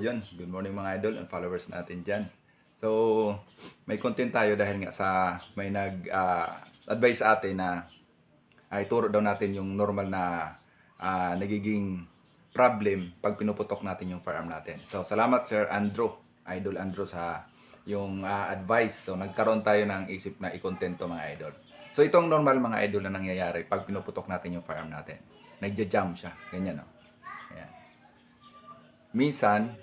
Yun, good morning mga idol and followers natin dyan. So, may content tayo dahil nga sa may nag-advise sa atin na ay turo daw natin yung normal na nagiging problem pag pinuputok natin yung firearm natin. So, salamat Sir Andrew, Idol Andrew sa yung advice. So, nagkaroon tayo ng isip na i-content to mga idol. So, itong normal mga idol na nangyayari pag pinuputok natin yung firearm natin. Nagja-jam siya, ganyan no. Ayan. Minsan,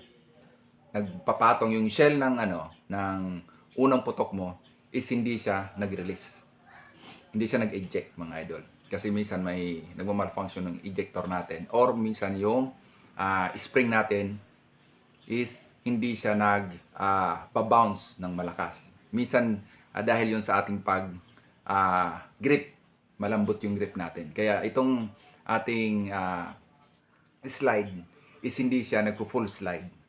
nagpapatong yung shell ng unang putok mo is hindi siya nag-release. Hindi siya nag-eject mga idol. Kasi minsan may nagma-malfunction ng ejector natin or minsan yung spring natin is hindi siya pa-bounce ng malakas. Minsan dahil yun sa ating grip, malambot yung grip natin. Kaya itong ating slide is hindi siya nagpo-full slide.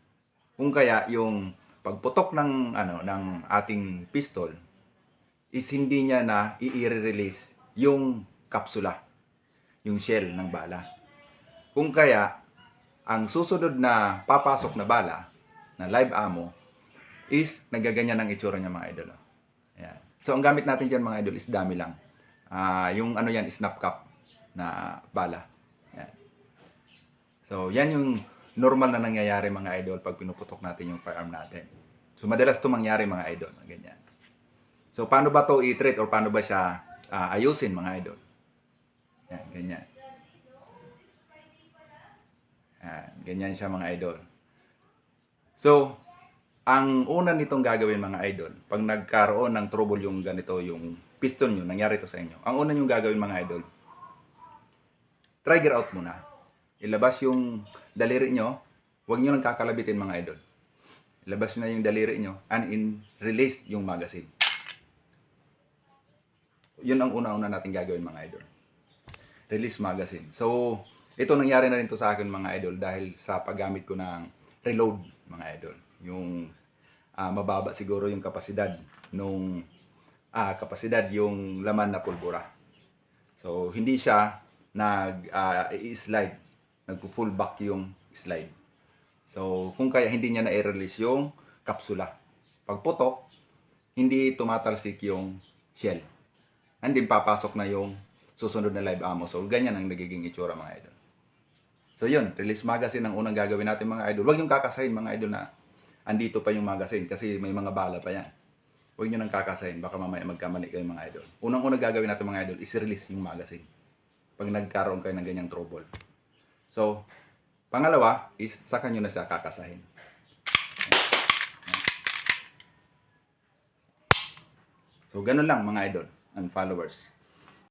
Kung kaya yung pagputok ng ating pistol is hindi niya na i-release yung kapsula, yung shell ng bala. Kung kaya ang susunod na papasok na bala na live ammo is nagaganyan ng itsura niya mga idol. Ayan. So ang gamit natin diyan mga idol is dami lang. Yung yan snap cap na bala. Ayan. So yan yung normal na nangyayari mga idol pag pinuputok natin yung firearm natin. So madalas 'to mangyari mga idol, ganyan. So paano ba 'to i-treat or paano ba siya ayusin mga idol? Yan, ganyan. Ganyan siya mga idol. So, ang una nitong gagawin mga idol, pag nagkaroon ng trouble yung ganito, yung piston nyo, nangyari to sa inyo. Ang una nyo gagawin mga idol, trigger out muna. Ilabas yung daliri nyo, huwag nyo nang kakalabitin mga idol. Ilabas nyo na yung daliri nyo and release yung magazine. Yun ang una-una natin gagawin mga idol. Release magazine. So, ito nangyari na rin to sa akin mga idol dahil sa paggamit ko ng reload mga idol. Yung mababa siguro yung kapasidad nung yung laman na pulbura. So, hindi siya nag-i-slide, nag-full back yung slide. So, kung kaya hindi niya na-release yung kapsula. Pagputok, hindi tumatalsik yung shell. And then papasok na yung susunod na live ammo. So, ganyan ang nagiging itsura mga idol. So, yun. Release magazine ang unang gagawin natin mga idol. Huwag yung kakasahin mga idol na andito pa yung magazine kasi may mga bala pa yan. Huwag nyo nang kakasahin. Baka mamaya magkamali kayo mga idol. Unang-unang gagawin natin mga idol is release yung magazine. Pag nagkaroon kayo ng ganyang trouble. So, pangalawa is saka nyo na siya kakasahin. So, ganun lang mga idol and followers.